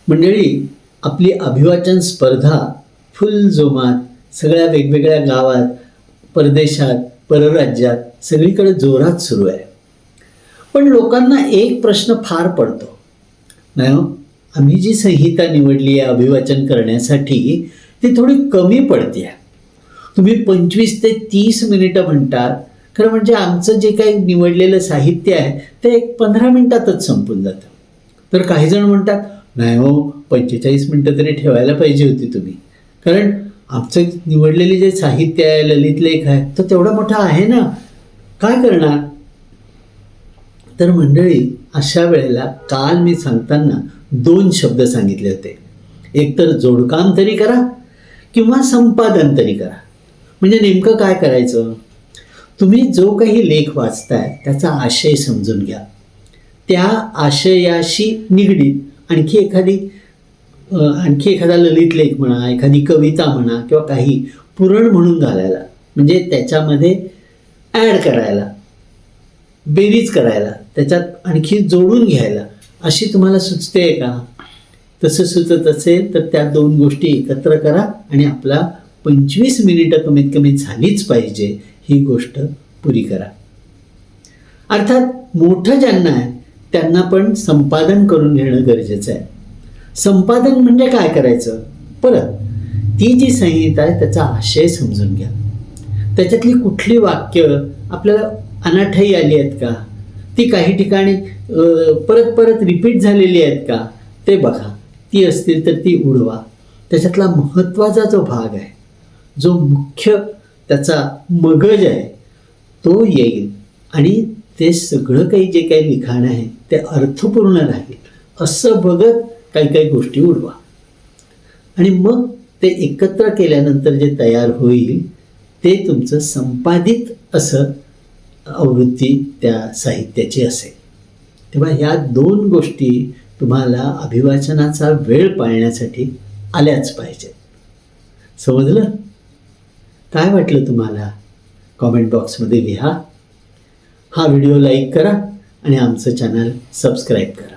मंडळी, आपली अभिवाचन स्पर्धा फुल जोमात सगळ्या वेगवेगळ्या गावात, परदेशात, परराज्यात सगळीकडे जोरात सुरू आहे. पण लोकांना एक प्रश्न फार पडतो, नाही हो, आम्ही जी संहिता निवडली आहे अभिवाचन करण्यासाठी ती थोडी कमी पडते. तुम्ही 25 ते 30 मिनिटं म्हणतात, खरं म्हणजे आमचं जे काही निवडलेलं साहित्य आहे ते 15 मिनिटातच संपून जातं. तर काही जण म्हणतात, नाही हो, 45 मिनिटं तरी ठेवायला पाहिजे होती तुम्ही, कारण आमचं निवडलेले जे साहित्य आहे, ललित लेख आहे, तो तेवढा मोठा आहे ना, काय करणार. तर मंडळी, अशा वेळेला काल मी सांगताना 2 शब्द सांगितले होते, एकतर जोडकाम तरी करा किंवा संपादन तरी करा. म्हणजे नेमकं काय करायचं, तुम्ही जो काही लेख वाचताय त्याचा आशय समजून घ्या, त्या आशयाशी निगडीत आणखी एखादा ललित लेख म्हणा, एखादी कविता म्हणा किंवा काही पुरण म्हणून घालायला, म्हणजे त्याच्यामध्ये ॲड करायला, बेरीज करायला, त्याच्यात आणखी जोडून घ्यायला अशी तुम्हाला सुचते का? तसं सुचत असेल तर त्या 2 गोष्टी एकत्र करा आणि आपला 25 मिनिटं कमीत कमी झालीच पाहिजे ही गोष्ट पुरी करा. अर्थात मोठं ज्यांना आहे त्यांना पण संपादन करून घेणं गरजेचं आहे. संपादन म्हणजे काय करायचं, परत ती जी संहिता आहे त्याचा आशय समजून घ्या, त्याच्यातली कुठली वाक्य आपल्याला अनाठाई आली आहेत का, ती काही ठिकाणी परत परत रिपीट झालेली आहेत का ते बघा, ती असतील तर ती उडवा. त्याच्यातला महत्त्वाचा जो भाग आहे, जो मुख्य त्याचा मगज आहे तो येईल आणि ते सगळं काही जे काही लिखाण आहे ते अर्थपूर्ण राहील असं बघत काही काही गोष्टी उडवा. आणि मग ते एकत्र केल्यानंतर जे तयार होईल ते तुमचं संपादित असं आवृत्ती त्या साहित्याची असेल. तेव्हा ह्या 2 गोष्टी तुम्हाला अभिवाचनाचा वेळ पाळण्यासाठी आल्याच पाहिजेत. समजलं? काय वाटलं तुम्हाला? कॉमेंट बॉक्समध्ये लिहा. हा व्हिडिओ लाईक करा आणि आमचं चॅनल सबस्क्राईब करा.